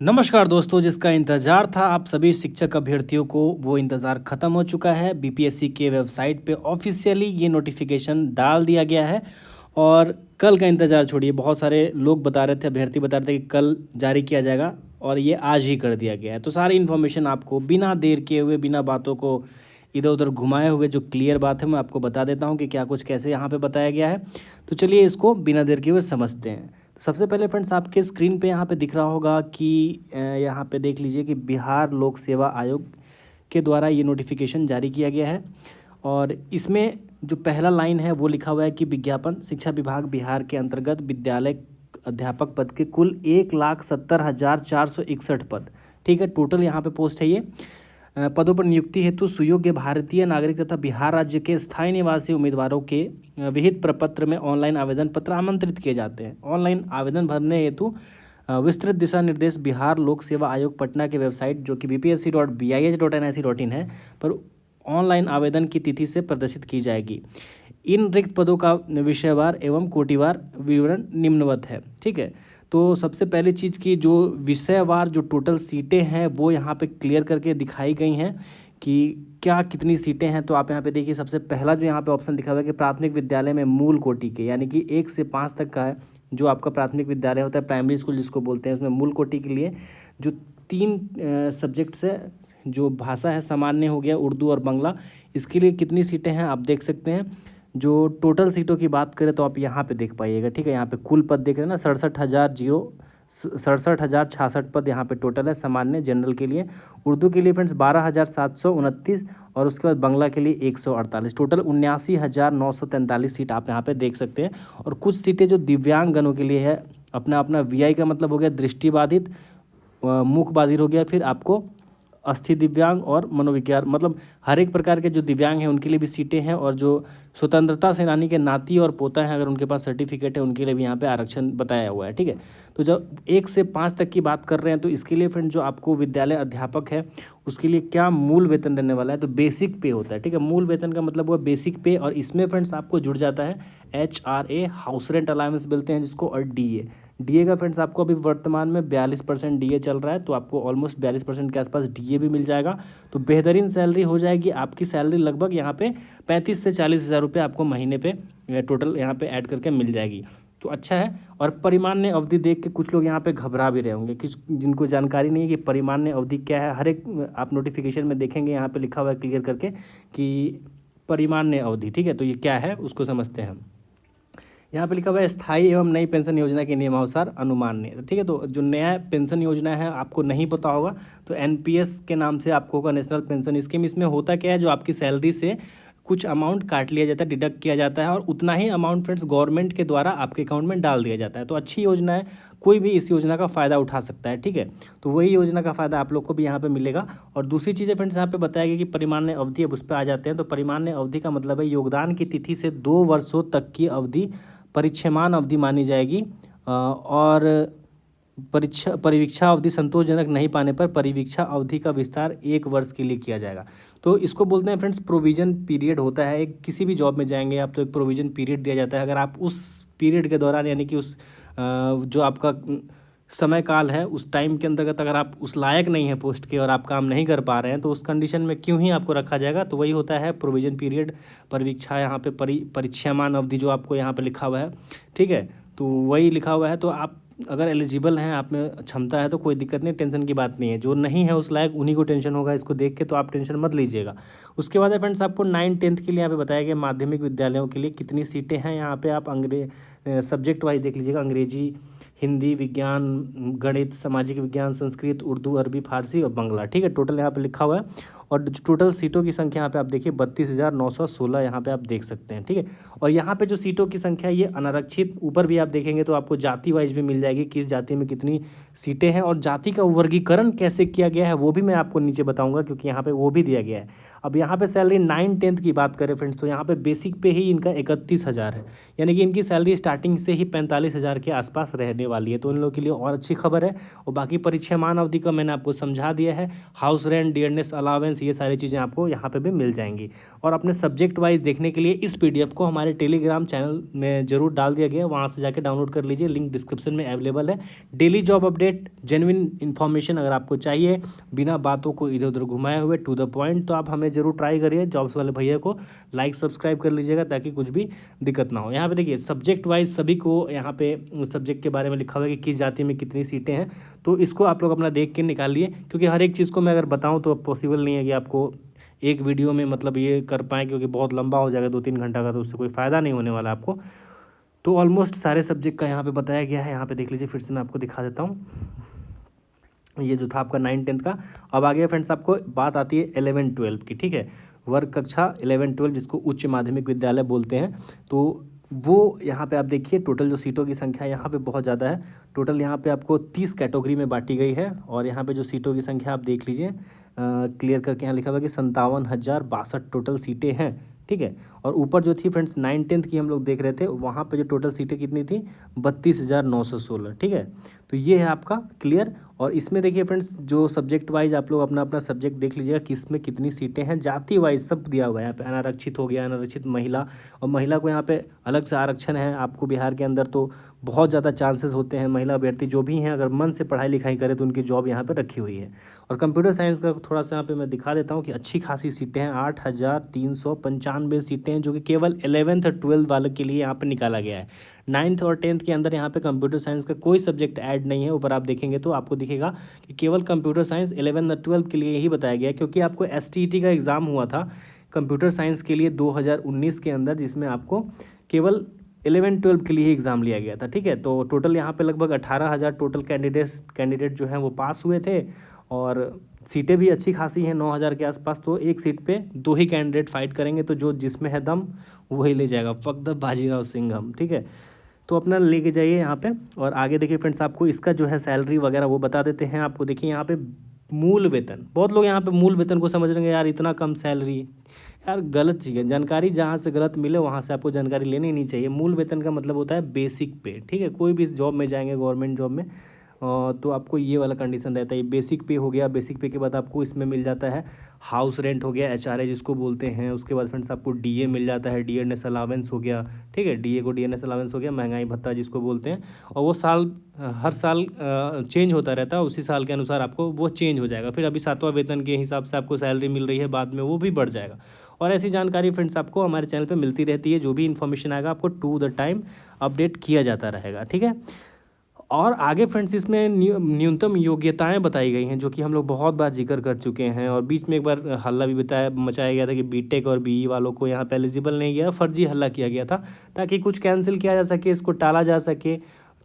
नमस्कार दोस्तों, जिसका इंतज़ार था आप सभी शिक्षक अभ्यर्थियों को, वो इंतज़ार ख़त्म हो चुका है। बीपीएससी के वेबसाइट पे ऑफिशियली ये नोटिफिकेशन डाल दिया गया है और कल का इंतज़ार छोड़िए। बहुत सारे लोग बता रहे थे, अभ्यर्थी बता रहे थे कि कल जारी किया जाएगा और ये आज ही कर दिया गया है। तो सारी इन्फॉर्मेशन आपको बिना देर किए हुए, बिना बातों को इधर उधर घुमाए हुए, जो क्लियर बात है मैं आपको बता देता हूँ कि क्या कुछ कैसे यहाँ पे बताया गया है। तो चलिए इसको बिना देर किए हुए समझते हैं। सबसे पहले फ्रेंड्स, आपके स्क्रीन पे यहाँ पे दिख रहा होगा कि यहाँ पे देख लीजिए कि बिहार लोक सेवा आयोग के द्वारा ये नोटिफिकेशन जारी किया गया है। और इसमें जो पहला लाइन है वो लिखा हुआ है कि विज्ञापन शिक्षा विभाग बिहार के अंतर्गत विद्यालय अध्यापक पद के कुल 1,70,461 पद, ठीक है, टोटल यहाँ पे पोस्ट है ये। पदों पर नियुक्ति हेतु सुयोग्य भारतीय नागरिक तथा बिहार राज्य के स्थायी निवासी उम्मीदवारों के विहित प्रपत्र में ऑनलाइन आवेदन पत्र आमंत्रित किए जाते हैं। ऑनलाइन आवेदन भरने हेतु विस्तृत दिशा निर्देश बिहार लोक सेवा आयोग पटना के वेबसाइट जो कि bpsc.bih.nic.in है पर ऑनलाइन आवेदन की तिथि से प्रदर्शित की जाएगी। इन रिक्त पदों का विषयवार एवं कोटिवार विवरण निम्नवत है, ठीक है। तो सबसे पहली चीज़ की जो विषयवार जो टोटल सीटें हैं वो यहाँ पे क्लियर करके दिखाई गई हैं कि क्या कितनी सीटें हैं। तो आप यहाँ पे देखिए, सबसे पहला जो यहाँ पे ऑप्शन दिखा हुआ है कि प्राथमिक विद्यालय में मूल कोटि के, यानी कि 1 से 5 तक का है जो आपका प्राथमिक विद्यालय होता है, प्राइमरी स्कूल जिसको बोलते हैं, उसमें मूल कोटि के लिए जो 3 सब्जेक्ट्स है, जो भाषा है, सामान्य हो गया, उर्दू और बांग्ला, इसके लिए कितनी सीटें हैं आप देख सकते हैं। जो टोटल सीटों की बात करें तो आप यहाँ पे देख पाइएगा, ठीक है। यहाँ पे कुल पद देख रहे हैं ना, 67,66 पद यहाँ पे टोटल है सामान्य जनरल के लिए। उर्दू के लिए फ्रेंड्स 12,729 और उसके बाद बांग्ला के लिए 148, टोटल 79,943 सीट आप यहाँ पे देख सकते हैं। और कुछ सीटें जो दिव्यांगजनों के लिए है, अपना अपना वीआई का मतलब हो गया दृष्टिबाधित, मुख बाधित हो गया, फिर आपको अस्थि दिव्यांग और मनोविकार, मतलब हर एक प्रकार के जो दिव्यांग हैं उनके लिए भी सीटें हैं। और जो स्वतंत्रता सेनानी के नाती और पोता हैं, अगर उनके पास सर्टिफिकेट है, उनके लिए भी यहाँ पे आरक्षण बताया हुआ है, ठीक है। तो जब 1 से 5 तक की बात कर रहे हैं तो इसके लिए फ्रेंड जो आपको विद्यालय अध्यापक है उसके लिए क्या मूल वेतन रहने वाला है, तो बेसिक पे होता है, ठीक है। मूल वेतन का मतलब हुआ बेसिक पे, और इसमें फ्रेंड्स आपको जुड़ जाता है HRA, हाउस रेंट अलाउंस बोलते हैं जिसको, और डीए का फ्रेंड्स आपको अभी वर्तमान में 42% डीए चल रहा है, तो आपको ऑलमोस्ट 42% के आसपास डीए भी मिल जाएगा। तो बेहतरीन सैलरी हो जाएगी आपकी। सैलरी लगभग यहाँ पे 35 से 40 हज़ार रुपये आपको महीने पे टोटल यहाँ पे ऐड करके मिल जाएगी, तो अच्छा है। और परिमान्य अवधि देख के कुछ लोग यहाँ पे घबरा भी रहे होंगे कि जिनको जानकारी नहीं है कि परिमान्य अवधि क्या है। हर एक आप नोटिफिकेशन में देखेंगे यहाँ पे लिखा हुआ है क्लियर करके कि परिमान्य अवधि, ठीक है। तो ये क्या है उसको समझते हैं हम। यहाँ पे लिखा हुआ है स्थायी एवं नई पेंशन योजना के नियमानुसार अनुमान्य, ठीक है। तो जो नया पेंशन योजना है आपको नहीं पता होगा तो एनपीएस के नाम से आपको होगा, नेशनल पेंशन स्कीम। इसमें होता क्या है, जो आपकी सैलरी से कुछ अमाउंट काट लिया जाता है, डिडक्ट किया जाता है, और उतना ही अमाउंट फ्रेंड्स गवर्नमेंट के द्वारा आपके अकाउंट में डाल दिया जाता है। तो अच्छी योजना है, कोई भी इस योजना का फ़ायदा उठा सकता है, ठीक है। तो वही योजना का फ़ायदा आप लोग को भी यहाँ पे मिलेगा। और दूसरी चीज़ें फ्रेंड्स यहाँ पे बताया गया कि परिमान्य अवधि, अब उस पर आ जाते हैं। तो परिमान्य अवधि का मतलब है योगदान की तिथि से 2 वर्षों तक की अवधि परिच्छेमान अवधि मानी जाएगी। और परिवीक्षा अवधि संतोषजनक नहीं पाने पर परिवीक्षा अवधि का विस्तार 1 वर्ष के लिए किया जाएगा। तो इसको बोलते हैं फ्रेंड्स प्रोविजन पीरियड होता है। एक किसी भी जॉब में जाएंगे आप तो एक प्रोविजन पीरियड दिया जाता है। अगर आप उस पीरियड के दौरान, यानी कि उस जो आपका समय काल है उस टाइम के अंतर्गत अगर आप उस लायक नहीं है पोस्ट के और आप काम नहीं कर पा रहे हैं तो उस कंडीशन में क्यों ही आपको रखा जाएगा। तो वही होता है प्रोविजन पीरियड, परिवीक्षा, यहाँ पे परिच्छेमान अवधि जो आपको यहाँ पे लिखा हुआ है, ठीक है। तो वही लिखा हुआ है। तो आप अगर एलिजिबल हैं, आप में क्षमता है तो कोई दिक्कत नहीं, टेंशन की बात नहीं है। जो नहीं है उस लायक उन्हीं को टेंशन होगा इसको देख के, तो आप टेंशन मत लीजिएगा। उसके बाद है फ्रेंड्स आपको 9-10th के लिए यहाँ पे बताया गया माध्यमिक विद्यालयों के लिए कितनी सीटें हैं। यहाँ पे आप सब्जेक्ट वाइज देख लीजिएगा, अंग्रेजी, हिंदी, विज्ञान, गणित, सामाजिक विज्ञान, संस्कृत, उर्दू, अरबी, फारसी और बांग्ला, ठीक है। टोटल यहाँ पे लिखा हुआ है। और टोटल सीटों की संख्या यहाँ पे आप देखिए 32,916 यहाँ पे आप देख सकते हैं, ठीक है। और यहाँ पे जो सीटों की संख्या ये अनारक्षित, ऊपर भी आप देखेंगे तो आपको जाति वाइज भी मिल जाएगी, किस जाति में कितनी सीटें हैं। और जाति का वर्गीकरण कैसे किया गया है वो भी मैं आपको नीचे बताऊँगा, क्योंकि यहाँ पर वो भी दिया गया है। अब यहाँ पे सैलरी 9/10 की बात करें फ्रेंड्स, तो यहाँ पे बेसिक पे ही इनका 31,000 है, यानी कि इनकी सैलरी स्टार्टिंग से ही 45,000 के आसपास रहने वाली है। तो उन लोगों के लिए और अच्छी खबर है। और बाकी परिक्षेमान अवधि का मैंने आपको समझा दिया है। हाउस रेंट, डियरनेस अलावेंस, ये सारी चीज़ें आपको यहाँ पे भी मिल जाएंगी। और अपने सब्जेक्ट वाइज देखने के लिए इस PDF को हमारे टेलीग्राम चैनल में जरूर डाल दिया गया है, वहाँ से जाके डाउनलोड कर लीजिए, लिंक डिस्क्रिप्शन में अवेलेबल है। Daily job update, genuine information अगर आपको चाहिए, बिना बातों को इधर उधर घुमाए हुए, टू द पॉइंट, तो आप हमें जरूर ट्राई करिए। जॉब्स वाले भैया को लाइक सब्सक्राइब कर लीजिएगा ताकि कुछ भी दिक्कत ना हो। यहाँ पे देखिए सब्जेक्ट वाइज सभी को यहाँ पे सब्जेक्ट के बारे में लिखा हुआ है कि किस जाति में कितनी सीटें हैं, तो इसको आप लोग अपना देख के निकालिए, क्योंकि हर एक चीज़ को मैं अगर बताऊँ तो पॉसिबल नहीं है कि आपको एक वीडियो में मतलब ये कर पाएँ, क्योंकि बहुत लंबा हो जाएगा 2-3 घंटा का, तो उससे कोई फ़ायदा नहीं होने वाला आपको। तो ऑलमोस्ट सारे सब्जेक्ट का यहाँ पे बताया गया है। यहाँ पे देख लीजिए, फिर से मैं आपको दिखा देता हूँ। ये जो था आपका 9-10 का। अब आ गया फ्रेंड्स, आपको बात आती है 11-12 की, ठीक है, वर्ग कक्षा 11-12 जिसको उच्च माध्यमिक विद्यालय बोलते हैं। तो वो यहाँ पे आप देखिए टोटल जो सीटों की संख्या यहाँ पे बहुत ज़्यादा है। टोटल यहाँ पे आपको 30 कैटेगरी में बांटी गई है। और यहाँ पे जो सीटों की संख्या आप देख लीजिए, क्लियर करके यहाँ लिखा हुआ है कि 57,062 टोटल सीटें हैं, ठीक है। और ऊपर जो थी फ्रेंड्स 9-10 की हम लोग देख रहे थे, वहाँ पे जो टोटल सीटें कितनी थी, 32,916, ठीक है। तो ये है आपका क्लियर। और इसमें देखिए फ्रेंड्स, जो सब्जेक्ट वाइज आप लोग अपना अपना सब्जेक्ट देख लीजिएगा, किस में कितनी सीटें हैं, जाति वाइज सब दिया हुआ है। यहाँ पे अनारक्षित हो गया, अनारक्षित महिला, और महिला को यहाँ पे अलग से आरक्षण है आपको बिहार के अंदर। तो बहुत ज़्यादा चांसेस होते हैं महिला अभ्यर्थी जो भी हैं, अगर मन से पढ़ाई लिखाई करें तो उनकी जॉब यहाँ पे रखी हुई है। और कंप्यूटर साइंस का थोड़ा सा यहाँ पे मैं दिखा देता हूँ कि अच्छी खासी सीटें हैं, 8,395 सीटें हैं, जो कि केवल 11th और 12th वाले के लिए यहाँ पे निकाला गया है। 9th और 10th के अंदर यहाँ पे कंप्यूटर साइंस का कोई सब्जेक्ट ऐड नहीं है। ऊपर आप देखेंगे तो आपको दिखेगा कि केवल कंप्यूटर साइंस 11 और 12 के लिए ही बताया गया है, क्योंकि आपको STET का एग्ज़ाम हुआ था कंप्यूटर साइंस के लिए 2019 के अंदर, जिसमें आपको केवल 11-12 के लिए ही एग्ज़ाम लिया गया था, ठीक है। तो टोटल यहाँ पे लगभग 18,000 टोटल कैंडिडेट जो हैं वो पास हुए थे। और सीटें भी अच्छी खासी हैं, 9,000 के आसपास। तो एक सीट पे 2 ही कैंडिडेट फाइट करेंगे, तो जो जिसमें है दम वही ले जाएगा, फक द बाजीराव सिंघम, ठीक है। तो अपना लेके जाइए यहाँ पे। और आगे देखिए फ्रेंड्स, आपको इसका जो है सैलरी वगैरह वो बता देते हैं आपको। देखिए यहाँ पे मूल वेतन, बहुत लोग यहाँ पे मूल वेतन को समझ रहे हैं यार इतना कम सैलरी, यार गलत चीज़ है। जानकारी जहाँ से गलत मिले वहाँ से आपको जानकारी लेनी नहीं चाहिए। मूल वेतन का मतलब होता है बेसिक पे, ठीक है। कोई भी जॉब में जाएंगे, गवर्नमेंट जॉब में, तो आपको ये वाला कंडीशन रहता है। बेसिक पे हो गया, बेसिक पे के बाद आपको इसमें मिल जाता है हाउस रेंट हो गया, HRA जिसको बोलते हैं। उसके बाद फ्रेंड्स आपको DA मिल जाता है, डियरनेस अलावेंस हो गया, ठीक है। DA को डियरनेस अलावेंस हो गया, महंगाई भत्ता जिसको बोलते हैं। और वो हर साल चेंज होता रहता है, उसी साल के अनुसार आपको वो चेंज हो जाएगा। फिर अभी 7वां वेतन के हिसाब से आपको सैलरी मिल रही है, बाद में वो भी बढ़ जाएगा। और ऐसी जानकारी फ्रेंड्स आपको हमारे चैनल पे मिलती रहती है। जो भी इन्फॉर्मेशन आएगा आपको टू द टाइम अपडेट किया जाता रहेगा, ठीक है। और आगे फ्रेंड्स इसमें न्यूनतम योग्यताएं बताई गई हैं, जो कि हम लोग बहुत बार जिक्र कर चुके हैं। और बीच में एक बार हल्ला भी मचाया गया था कि BTech और BE वालों को यहाँ पे एलिजिबल नहीं किया, फर्जी हल्ला किया गया था, ताकि कुछ कैंसिल किया जा सके, इसको टाला जा सके।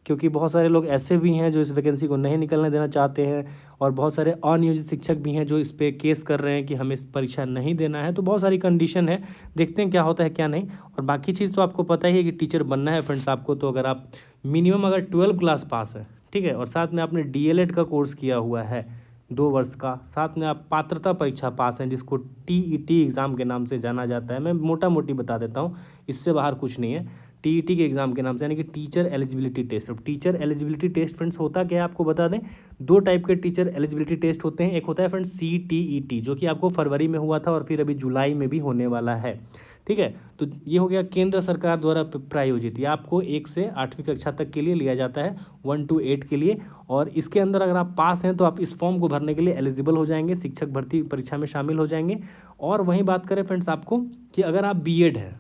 क्योंकि बहुत सारे लोग ऐसे भी हैं जो इस वैकेंसी को नहीं निकलने देना चाहते हैं, और बहुत सारे अनियोजित शिक्षक भी हैं जो इस पे केस कर रहे हैं कि हमें इस परीक्षा नहीं देना है। तो बहुत सारी कंडीशन है, देखते हैं क्या होता है क्या नहीं। और बाकी चीज़ तो आपको पता ही है कि टीचर बनना है फ्रेंड्स आपको, तो अगर आप मिनिमम अगर 12 क्लास पास है, ठीक है, और साथ में आपने DLED का कोर्स किया हुआ है 2 वर्ष का, साथ में आप पात्रता परीक्षा पास हैं जिसको TET एग्ज़ाम के नाम से जाना जाता है। मैं मोटा मोटी बता देता हूँ, इससे बाहर कुछ नहीं है। TET के एग्ज़ाम के नाम से, यानी कि टीचर एलिजिबिलिटी टेस्ट। अब टीचर एलिजिबिलिटी टेस्ट फ्रेंड्स होता क्या है आपको बता दें, 2 टाइप के टीचर एलिजिबिलिटी टेस्ट होते हैं। एक होता है फ्रेंड्स CTET, जो कि आपको फरवरी में हुआ था और फिर अभी जुलाई में भी होने वाला है, ठीक है। तो ये हो गया केंद्र सरकार द्वारा प्रायोजित, ये आपको 1 से 8वीं कक्षा तक के लिए लिया जाता है, 1 to 8 के लिए। और इसके अंदर अगर आप पास हैं तो आप इस फॉर्म को भरने के लिए एलिजिबल हो जाएंगे, शिक्षक भर्ती परीक्षा में शामिल हो जाएंगे। और वहीं बात करें फ्रेंड्स आपको कि अगर आप BEd हैं,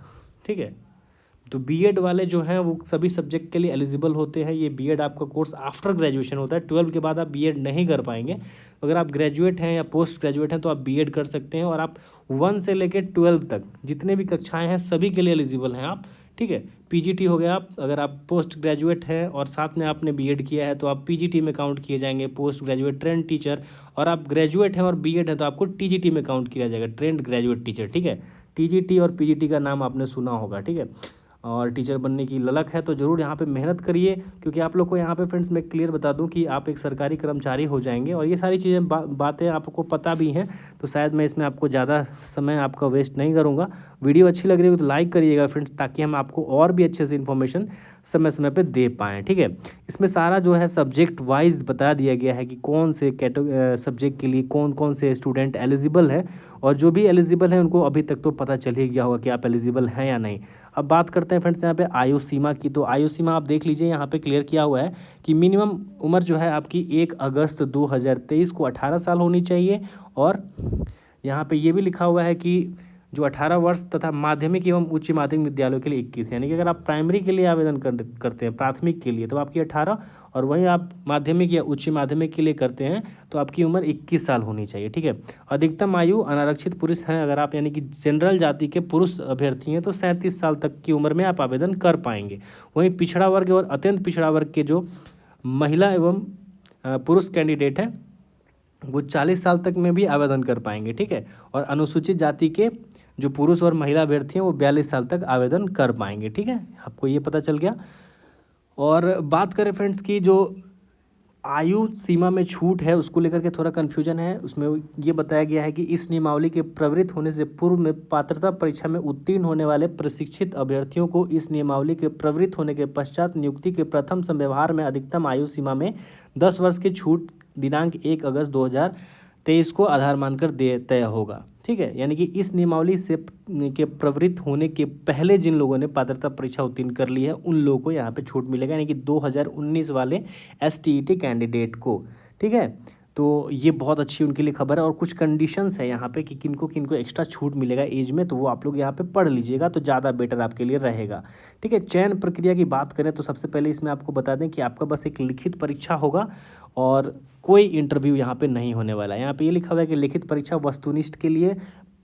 ठीक है, तो BEd वाले जो हैं वो सभी सब्जेक्ट के लिए एलिजिबल होते हैं। ये BEd आपका कोर्स आफ्टर ग्रेजुएशन होता है, 12 के बाद आप BEd नहीं कर पाएंगे। अगर आप ग्रेजुएट हैं या पोस्ट ग्रेजुएट हैं तो आप BEd कर सकते हैं। और आप 1 से लेकर 12 तक जितने भी कक्षाएं हैं सभी के लिए एलिजिबल हैं आप, ठीक है। PGT हो गया, आप अगर आप पोस्ट ग्रेजुएट हैं और साथ में आपने BEd किया है तो आप PGT में काउंट किए जाएंगे, पोस्ट ग्रेजुएट ट्रेंड टीचर। और आप ग्रेजुएट हैं और BEd है तो आपको TGT में काउंट किया जाएगा, ट्रेंड ग्रेजुएट टीचर, ठीक है। TGT और PGT का नाम आपने सुना होगा, ठीक है। और टीचर बनने की ललक है तो ज़रूर यहाँ पे मेहनत करिए, क्योंकि आप लोग को यहाँ पे फ्रेंड्स मैं क्लियर बता दूँ कि आप एक सरकारी कर्मचारी हो जाएंगे। और ये सारी चीज़ें बातें आपको पता भी हैं, तो शायद मैं इसमें आपको ज़्यादा समय आपका वेस्ट नहीं करूँगा। वीडियो अच्छी लग रही हो तो लाइक करिएगा फ्रेंड्स, ताकि हम आपको और भी अच्छे से इन्फॉर्मेशन समय समय पे दे पाएँ, ठीक है। इसमें सारा जो है सब्जेक्ट वाइज बता दिया गया है कि कौन से सब्जेक्ट के लिए कौन कौन से स्टूडेंट एलिजिबल है, और जो भी एलिजिबल है उनको अभी तक तो पता चल ही गया होगा कि आप एलिजिबल हैं या नहीं। अब बात करते हैं फ्रेंड्स यहाँ पे आयु सीमा की। तो आयु सीमा आप देख लीजिए, यहाँ पे क्लियर किया हुआ है कि मिनिमम उम्र जो है आपकी 1 अगस्त 2023 को 18 साल होनी चाहिए। और यहाँ पे ये भी लिखा हुआ है कि जो 18 वर्ष तथा माध्यमिक एवं उच्च माध्यमिक विद्यालयों के लिए 21, यानी कि अगर आप प्राइमरी के लिए आवेदन करते हैं प्राथमिक के लिए तो आपकी 18, और वहीं आप माध्यमिक या उच्च माध्यमिक के लिए करते हैं तो आपकी उम्र 21 साल होनी चाहिए, ठीक है। अधिकतम आयु अनारक्षित पुरुष हैं, अगर आप यानी कि जनरल जाति के पुरुष अभ्यर्थी हैं तो 37 साल तक की उम्र में आप आवेदन कर पाएंगे। वहीं पिछड़ा वर्ग और अत्यंत पिछड़ा वर्ग के जो महिला एवं पुरुष कैंडिडेट हैं वो 40 साल तक में भी आवेदन कर पाएंगे, ठीक है। और अनुसूचित जाति के जो पुरुष और महिला अभ्यर्थी हैं वो 42 साल तक आवेदन कर पाएंगे, ठीक है। आपको ये पता चल गया। और बात करें फ्रेंड्स की जो आयु सीमा में छूट है उसको लेकर के थोड़ा कन्फ्यूजन है। उसमें ये बताया गया है कि इस नियमावली के प्रवृत्त होने से पूर्व में पात्रता परीक्षा में उत्तीर्ण होने वाले प्रशिक्षित अभ्यर्थियों को इस नियमावली के प्रवृत्त होने के पश्चात नियुक्ति के प्रथम संव्यवहार में अधिकतम आयु सीमा में 10 वर्ष की छूट दिनांक 1 अगस्त 2023 को आधार मानकर तय होगा, ठीक है। यानी कि इस नियमावली से के प्रवृत्त होने के पहले जिन लोगों ने पात्रता परीक्षा उत्तीर्ण कर ली है उन लोगों को यहाँ पे छूट मिलेगा, यानी कि 2019 वाले STET कैंडिडेट को, ठीक है। तो ये बहुत अच्छी उनके लिए खबर है। और कुछ कंडीशंस है यहाँ पे कि किनको किनको एक्स्ट्रा छूट मिलेगा एज में, तो वो आप लोग यहाँ पे पढ़ लीजिएगा तो ज़्यादा बेटर आपके लिए रहेगा, ठीक है। चयन प्रक्रिया की बात करें तो सबसे पहले इसमें आपको बता दें कि आपका बस एक लिखित परीक्षा होगा और कोई इंटरव्यू यहाँ पे नहीं होने वाला है। यहाँ पे ये लिखा हुआ है कि लिखित परीक्षा वस्तुनिष्ठ के लिए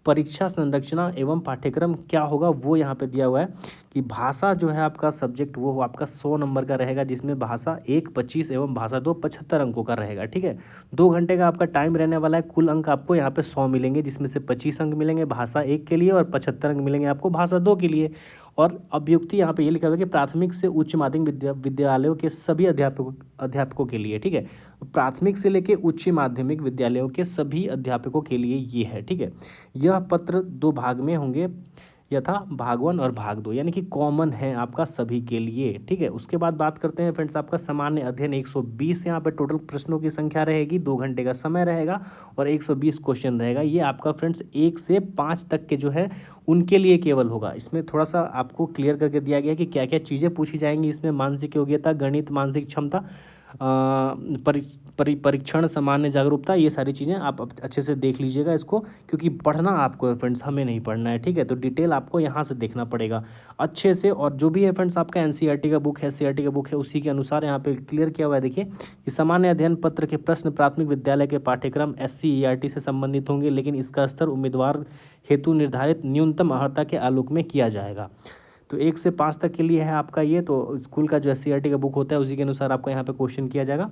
परीक्षा संरचना एवं पाठ्यक्रम क्या होगा वो यहाँ पे दिया हुआ है कि भाषा जो है आपका सब्जेक्ट वो आपका 100 नंबर का रहेगा, जिसमें भाषा 1 25 एवं भाषा 2 75 अंकों का रहेगा, ठीक है। 2 घंटे का आपका टाइम रहने वाला है। कुल अंक आपको यहाँ पे 100 मिलेंगे, जिसमें से 25 अंक मिलेंगे भाषा 1 के लिए और 75 अंक मिलेंगे आपको भाषा 2 के लिए। और अभ्युक्ति यहाँ पे ये लिखा हुआ है कि प्राथमिक से उच्च माध्यमिक विद्यालयों के सभी अध्यापकों के लिए, ठीक है। प्राथमिक से लेके उच्च माध्यमिक विद्यालयों के सभी अध्यापकों के लिए ये है, ठीक है। यह पत्र 2 भाग में होंगे, यथा भाग 1 और भाग 2, यानी कि कॉमन है आपका सभी के लिए, ठीक है। उसके बाद बात करते हैं फ्रेंड्स आपका सामान्य अध्ययन 120 यहाँ पे टोटल प्रश्नों की संख्या रहेगी, 2 घंटे का समय रहेगा और 120 क्वेश्चन रहेगा। ये आपका फ्रेंड्स 1 से 5 तक के जो है उनके लिए केवल होगा। इसमें थोड़ा सा आपको क्लियर करके दिया गया कि क्या क्या चीज़ें पूछी जाएंगी इसमें। मानसिक योग्यता, गणित, मानसिक क्षमता, परीक्षण, सामान्य जागरूकता, ये सारी चीज़ें आप अच्छे से देख लीजिएगा इसको, क्योंकि पढ़ना आपको है फ्रेंड्स, हमें नहीं पढ़ना है, ठीक है। तो डिटेल आपको यहाँ से देखना पड़ेगा अच्छे से। और जो भी है फ्रेंड्स आपका NCERT का बुक है, CRT का बुक है, उसी के अनुसार यहाँ पे क्लियर किया हुआ है। देखिए कि सामान्य अध्ययन पत्र के प्रश्न प्राथमिक विद्यालय के पाठ्यक्रम SCERT से संबंधित होंगे, लेकिन इसका स्तर उम्मीदवार हेतु निर्धारित न्यूनतम अर्हता के आलोक में किया जाएगा। तो 1 से 5 तक के लिए है आपका ये, तो स्कूल का जो SCERT का बुक होता है उसी के अनुसार आपका यहाँ पे क्वेश्चन किया जाएगा।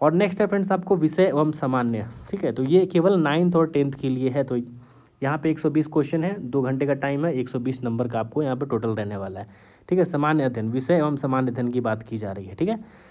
और नेक्स्ट है फ्रेंड्स आपको विषय एवं सामान्य, ठीक है। तो ये केवल 9th और 10th के लिए है। तो यहाँ पे 120 क्वेश्चन है, 2 घंटे का टाइम है, 120 नंबर का आपको यहाँ पे टोटल रहने वाला है, ठीक है। सामान्य अध्ययन, विषय एवं सामान्य अध्ययन की बात की जा रही है, ठीक है।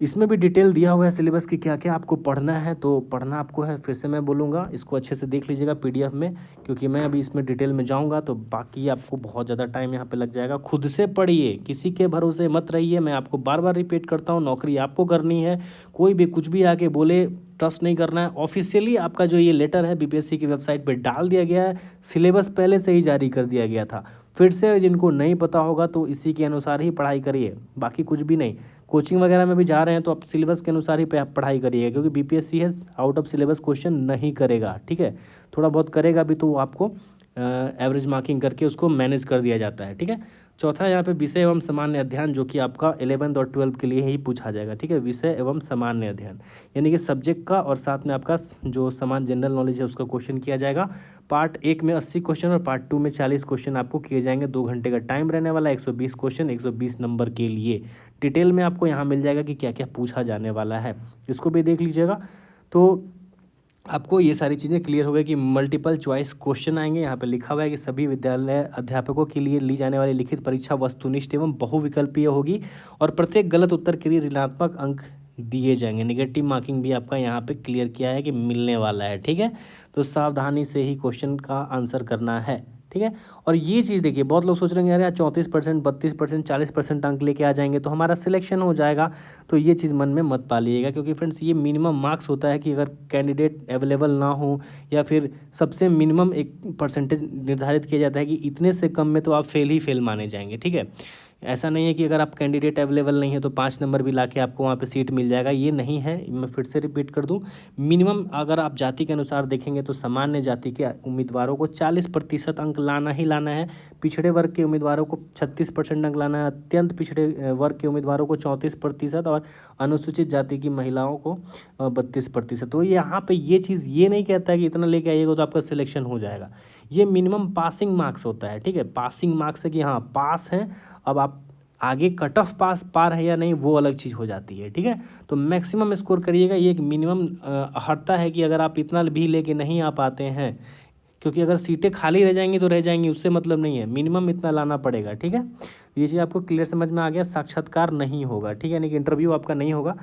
इसमें भी डिटेल दिया हुआ है सिलेबस की क्या क्या आपको पढ़ना है, तो पढ़ना आपको है, फिर से मैं बोलूँगा इसको अच्छे से देख लीजिएगा PDF में, क्योंकि मैं अभी इसमें डिटेल में जाऊँगा तो बाकी आपको बहुत ज़्यादा टाइम यहाँ पे लग जाएगा। खुद से पढ़िए, किसी के भरोसे मत रहिए। मैं आपको बार बार रिपीट करता हूँ, नौकरी आपको करनी है। कोई भी कुछ भी आके बोले ट्रस्ट नहीं करना है। ऑफिशियली आपका जो ये लेटर है BPSC की वेबसाइट पर डाल दिया गया है, सिलेबस पहले से ही जारी कर दिया गया था। फिर से जिनको नहीं पता होगा तो इसी के अनुसार ही पढ़ाई करिए, बाकी कुछ भी नहीं। कोचिंग वगैरह में भी जा रहे हैं तो आप सिलेबस के अनुसार ही पढ़ाई करिए, क्योंकि BPSC है आउट ऑफ सिलेबस क्वेश्चन नहीं करेगा, ठीक है। थोड़ा बहुत करेगा भी तो आपको एवरेज मार्किंग करके उसको मैनेज कर दिया जाता है, ठीक है। चौथा यहाँ पे विषय एवं सामान्य अध्ययन, जो कि आपका 11th और 12th के लिए ही पूछा जाएगा, ठीक है। विषय एवं सामान्य अध्ययन यानी कि सब्जेक्ट का और साथ में आपका जो सामान्य जनरल नॉलेज है उसका क्वेश्चन किया जाएगा। पार्ट 1 में 80 क्वेश्चन और पार्ट 2 में 40 क्वेश्चन आपको किए जाएंगे। 2 घंटे का टाइम रहने वाला है, 120 क्वेश्चन 120 नंबर के लिए। डिटेल में आपको यहाँ मिल जाएगा कि क्या क्या पूछा जाने वाला है, इसको भी देख लीजिएगा। तो आपको ये सारी चीज़ें क्लियर हो गई कि मल्टीपल चॉइस क्वेश्चन आएंगे। यहाँ पे लिखा हुआ है कि सभी विद्यालय अध्यापकों के लिए ली जाने वाली लिखित परीक्षा वस्तुनिष्ठ एवं बहुविकल्पीय होगी और प्रत्येक गलत उत्तर के लिए ऋणात्मक अंक दिए जाएंगे। नेगेटिव मार्किंग भी आपका यहाँ पे क्लियर किया है कि मिलने वाला है, ठीक है। तो सावधानी से ही क्वेश्चन का आंसर करना है, ठीक है। और ये चीज़ देखिए, बहुत लोग सोच रहे हैं यार 34%, 32%, 40% अंक लेके आ जाएंगे तो हमारा सिलेक्शन हो जाएगा। तो ये चीज़ मन में मत पालिएगा, क्योंकि फ्रेंड्स ये मिनिमम मार्क्स होता है कि अगर कैंडिडेट अवेलेबल ना हो या फिर सबसे मिनिमम एक परसेंटेज निर्धारित किया जाता है कि इतने से कम में तो आप फेल ही फेल माने जाएंगे, ठीक है। ऐसा नहीं है कि अगर आप कैंडिडेट अवेलेबल नहीं है तो 5 नंबर भी लाके आपको वहाँ पे सीट मिल जाएगा, ये नहीं है। मैं फिर से रिपीट कर दूं, मिनिमम अगर आप जाति के अनुसार देखेंगे तो सामान्य जाति के उम्मीदवारों को 40% अंक लाना ही लाना है, पिछड़े वर्ग के उम्मीदवारों को 36% अंक लाना है, अत्यंत पिछड़े वर्ग के उम्मीदवारों को 34% और अनुसूचित जाति की महिलाओं को 32%। तो यहाँ पे ये चीज़ ये नहीं कहता है कि इतना लेके आइएगा तो आपका सिलेक्शन हो जाएगा। ये मिनिमम पासिंग मार्क्स होता है, ठीक है। पासिंग मार्क्स है कि हाँ पास हैं, अब आप आगे कट ऑफ पास पार है या नहीं वो अलग चीज़ हो जाती है, ठीक है। तो मैक्सिमम स्कोर करिएगा, ये एक मिनिमम हटता है कि अगर आप इतना भी लेके नहीं आ पाते हैं, क्योंकि अगर सीटें खाली रह जाएंगी तो रह जाएंगी, उससे मतलब नहीं है, मिनिमम इतना लाना पड़ेगा, ठीक है। ये चीज़ आपको क्लियर समझ में आ गया। साक्षात्कार नहीं होगा, ठीक है, यानी कि इंटरव्यू आपका नहीं होगा।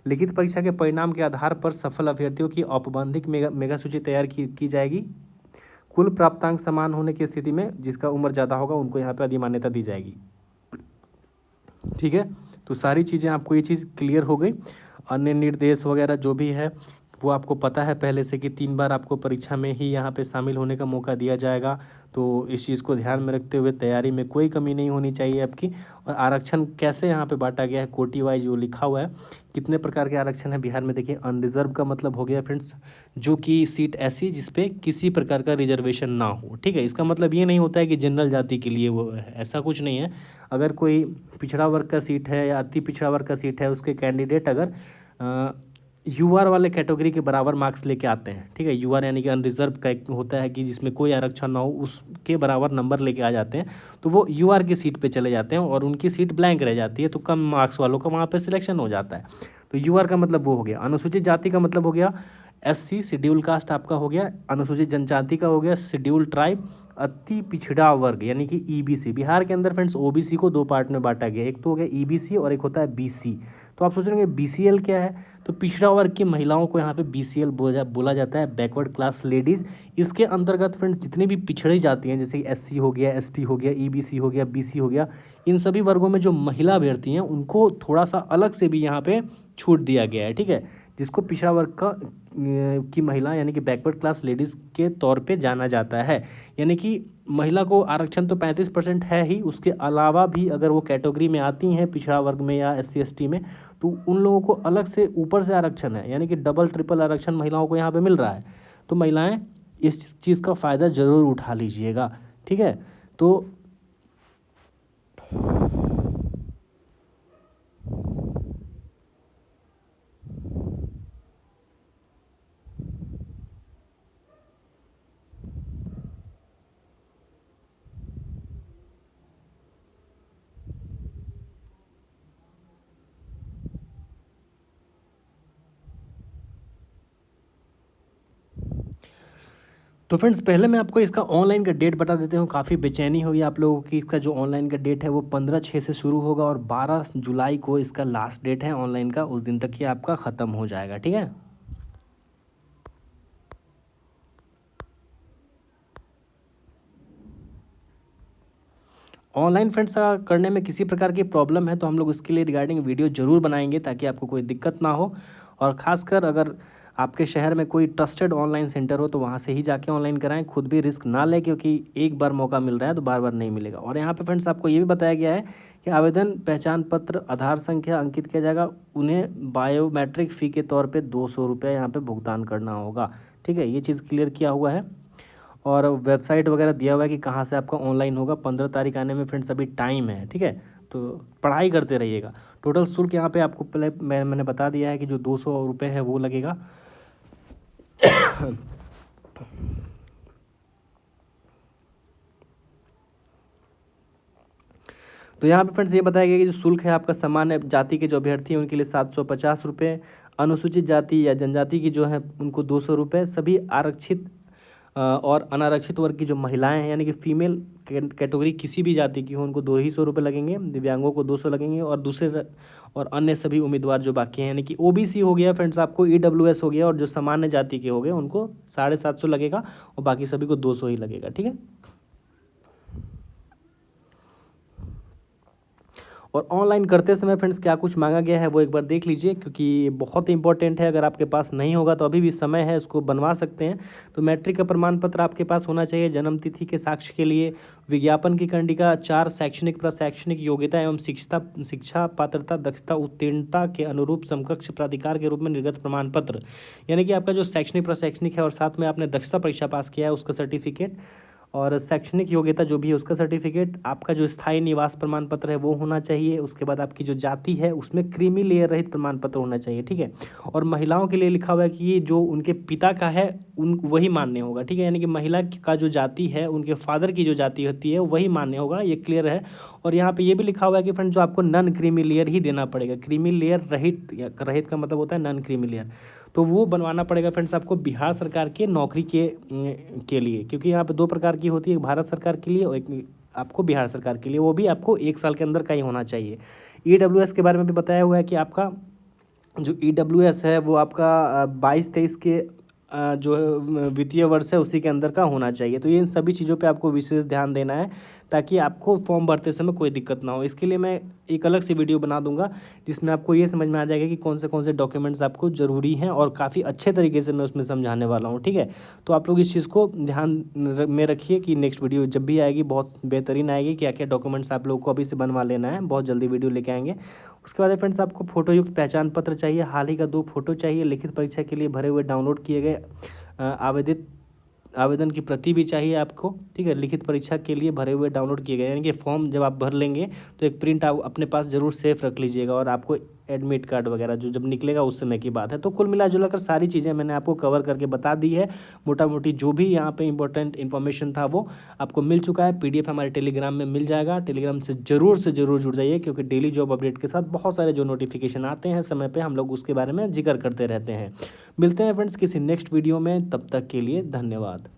लिखित परीक्षा के परिणाम के आधार पर सफल अभ्यर्थियों की औपबंधिक मेगा सूची तैयार की जाएगी। कुल प्राप्तांक समान होने की स्थिति में जिसका उम्र ज़्यादा होगा उनको यहाँ पर अधिमान्यता दी जाएगी, ठीक है। तो सारी चीज़ें आपको ये चीज़ क्लियर हो गई। अन्य निर्देश वगैरह जो भी है वो आपको पता है पहले से कि 3 बार आपको परीक्षा में ही यहाँ पे शामिल होने का मौका दिया जाएगा। तो इस चीज़ को ध्यान में रखते हुए तैयारी में कोई कमी नहीं होनी चाहिए आपकी। और आरक्षण कैसे यहाँ पे बांटा गया है, कोटि वाइज जो लिखा हुआ है, कितने प्रकार के आरक्षण है बिहार में। देखिए, अनरिजर्व का मतलब हो गया फ्रेंड्स जो कि सीट ऐसी जिसपे किसी प्रकार का रिजर्वेशन ना हो, ठीक है। इसका मतलब ये नहीं होता है कि जनरल जाति के लिए वो है, ऐसा कुछ नहीं है। अगर कोई पिछड़ा वर्ग का सीट है या अति पिछड़ा वर्ग का सीट है, उसके कैंडिडेट अगर यूआर वाले कैटेगरी के बराबर मार्क्स लेके आते हैं, ठीक है। यूआर यानी कि अनरिजर्व का एक होता है कि जिसमें कोई आरक्षण ना हो, उसके बराबर नंबर लेके आ जाते हैं तो वो यूआर की सीट पे चले जाते हैं और उनकी सीट ब्लैंक रह जाती है, तो कम मार्क्स वालों का वहाँ पे सिलेक्शन हो जाता है। तो यूआर का मतलब वो हो गया। अनुसूचित जाति का मतलब हो गया एससी, शेड्यूल कास्ट आपका हो गया। अनुसूचित जनजाति का हो गया शेड्यूल ट्राइब। अति पिछड़ा वर्ग यानी कि ईबीसी। बिहार के अंदर फ्रेंड्स ओबीसी को 2 पार्ट में बांटा गया, एक तो हो गया ईबीसी और एक होता है बीसी। तो आप सोच रहे हैं बीसीएल क्या है, तो पिछड़ा वर्ग की महिलाओं को यहाँ पे बीसीएल बोला जाता है, बैकवर्ड क्लास लेडीज़। इसके अंतर्गत फ्रेंड्स जितनी भी पिछड़ी जाती हैं जैसे एससी हो गया, एसटी हो गया, ईबीसी हो गया, बीसी हो गया, इन सभी वर्गों में जो महिला अभ्यर्थी हैं उनको थोड़ा सा अलग से भी यहाँ पे छूट दिया गया है, ठीक है। जिसको पिछड़ा वर्ग का की महिला यानी कि बैकवर्ड क्लास लेडीज़ के तौर पे जाना जाता है। यानी कि महिला को आरक्षण तो 35% है ही, उसके अलावा भी अगर वो कैटेगरी में आती हैं पिछड़ा वर्ग में या एससी एसटी में, तो उन लोगों को अलग से ऊपर से आरक्षण है, यानी कि डबल ट्रिपल आरक्षण महिलाओं को यहाँ पे मिल रहा है। तो महिलाएं इस चीज़ का फ़ायदा ज़रूर उठा लीजिएगा, ठीक है। तो फ्रेंड्स पहले मैं आपको इसका ऑनलाइन का डेट बता देता हूँ। काफ़ी बेचैनी होगी आप लोगों की। इसका जो ऑनलाइन का डेट है वो 15/6 से शुरू होगा और 12 जुलाई को इसका लास्ट डेट है ऑनलाइन का, उस दिन तक ये आपका ख़त्म हो जाएगा, ठीक है। ऑनलाइन फ्रेंड्स करने में किसी प्रकार की प्रॉब्लम है तो हम लोग इसके लिए रिगार्डिंग वीडियो ज़रूर बनाएंगे ताकि आपको कोई दिक्कत ना हो। और ख़ासकर अगर आपके शहर में कोई ट्रस्टेड ऑनलाइन सेंटर हो तो वहाँ से ही जाके ऑनलाइन कराएं, खुद भी रिस्क ना लें, क्योंकि एक बार मौका मिल रहा है तो बार बार नहीं मिलेगा। और यहाँ पे फ्रेंड्स आपको ये भी बताया गया है कि आवेदन पहचान पत्र आधार संख्या अंकित किया जाएगा, उन्हें बायोमेट्रिक फ़ी के तौर पर 200 रुपये यहाँ पर भुगतान करना होगा, ठीक है। ये चीज़ क्लियर किया हुआ है और वेबसाइट वगैरह दिया हुआ है कि कहाँ से आपका ऑनलाइन होगा। 15 तारीख आने में फ्रेंड्स अभी टाइम है, ठीक है। तो पढ़ाई करते रहिएगा। टोटल शुल्क यहाँ पे आपको पहले मैंने बता दिया है कि जो 200 रुपये है वो लगेगा। तो यहाँ पे फ्रेंड्स ये बताया गया कि जो शुल्क है आपका सामान्य जाति के जो अभ्यर्थी हैं उनके लिए 750 रुपये, अनुसूचित जाति या जनजाति की जो है उनको 200 रुपये, सभी आरक्षित और अनारक्षित वर्ग की जो महिलाएं हैं यानी कि फीमेल कैटेगरी किसी भी जाति की हो उनको 200 रुपये लगेंगे, दिव्यांगों को 200 लगेंगे, और दूसरे और अन्य सभी उम्मीदवार जो बाकी हैं यानी कि ओबीसी हो गया फ्रेंड्स आपको, ईडब्ल्यूएस हो गया, और जो सामान्य जाति के हो गए उनको 750 लगेगा और बाकी सभी को 200 ही लगेगा। ठीक है। और ऑनलाइन करते समय फ्रेंड्स क्या कुछ मांगा गया है वो एक बार देख लीजिए, क्योंकि ये बहुत इंपॉर्टेंट है। अगर आपके पास नहीं होगा तो अभी भी समय है, इसको बनवा सकते हैं। तो मैट्रिक का प्रमाण पत्र आपके पास होना चाहिए, जन्म तिथि के साक्ष्य के लिए विज्ञापन की कंडिका, 4 शैक्षणिक प्रशैक्षणिक योग्यता एवं शिक्षा पात्रता दक्षता उत्तीर्णता के अनुरूप समकक्ष प्राधिकार के रूप में निर्गत प्रमाण पत्र, यानी कि आपका जो शैक्षणिक प्रशैक्षणिक है और साथ में आपने दक्षता परीक्षा पास किया है उसका सर्टिफिकेट, और शैक्षणिक योग्यता जो भी है उसका सर्टिफिकेट, आपका जो स्थायी निवास प्रमाण पत्र है वो होना चाहिए। उसके बाद आपकी जो जाति है उसमें क्रीमी लेयर रहित प्रमाण पत्र होना चाहिए। ठीक है। और महिलाओं के लिए लिखा हुआ है कि ये जो उनके पिता का है उन वही मान्य होगा। ठीक है। यानी कि महिला का जो जाति है उनके फादर की जो जाति होती है वही मान्य होगा, ये क्लियर है। और यहाँ पे ये भी लिखा हुआ है कि फ्रेंड जो आपको नॉन क्रीमी लेयर ही देना पड़ेगा। क्रीमी लेयर रहित का मतलब होता है नॉन क्रीमी लेयर, तो वो बनवाना पड़ेगा फ्रेंड्स आपको बिहार सरकार के नौकरी के लिए, क्योंकि यहाँ पे 2 प्रकार की होती है, एक भारत सरकार के लिए और एक आपको बिहार सरकार के लिए, वो भी आपको 1 साल के अंदर का ही होना चाहिए। ईडब्ल्यूएस के बारे में भी बताया हुआ है कि आपका जो ईडब्ल्यूएस है वो आपका 22-23 के जो वित्तीय वर्ष है उसी के अंदर का होना चाहिए। तो ये इन सभी चीज़ों पे आपको विशेष ध्यान देना है ताकि आपको फॉर्म भरते समय कोई दिक्कत ना हो। इसके लिए मैं एक अलग से वीडियो बना दूंगा जिसमें आपको ये समझ में आ जाएगा कि कौन से डॉक्यूमेंट्स आपको ज़रूरी हैं, और काफ़ी अच्छे तरीके से मैं उसमें समझाने वाला हूँ। ठीक है। तो आप लोग इस चीज़ को ध्यान में रखिए कि नेक्स्ट वीडियो जब भी आएगी बहुत बेहतरीन आएगी, क्या क्या डॉक्यूमेंट्स आप लोग को अभी से बनवा लेना है, बहुत जल्दी वीडियो लेके आएंगे। उसके बाद फ्रेंड्स आपको फोटोयुक्त पहचान पत्र चाहिए, हाल ही का 2 फोटो चाहिए, लिखित परीक्षा के लिए भरे हुए डाउनलोड किए गए आवेदन की प्रति भी चाहिए आपको। ठीक है। लिखित परीक्षा के लिए भरे हुए डाउनलोड किए गए, यानी कि फॉर्म जब आप भर लेंगे तो एक प्रिंट आप अपने पास जरूर सेफ रख लीजिएगा, और आपको एडमिट कार्ड वगैरह जो जब निकलेगा उस समय की बात है। तो कुल मिला जुला कर सारी चीज़ें मैंने आपको कवर करके बता दी है। मोटा मोटी जो भी यहाँ पे इंपॉर्टेंट इन्फॉर्मेशन था वो आपको मिल चुका है। PDF हमारे टेलीग्राम में मिल जाएगा। टेलीग्राम से ज़रूर जुड़ जाइए, क्योंकि डेली जॉब अपडेट के साथ बहुत सारे जो नोटिफिकेशन आते हैं समय पर हम लोग उसके बारे में जिक्र करते रहते हैं। मिलते हैं फ्रेंड्स किसी नेक्स्ट वीडियो में, तब तक के लिए धन्यवाद।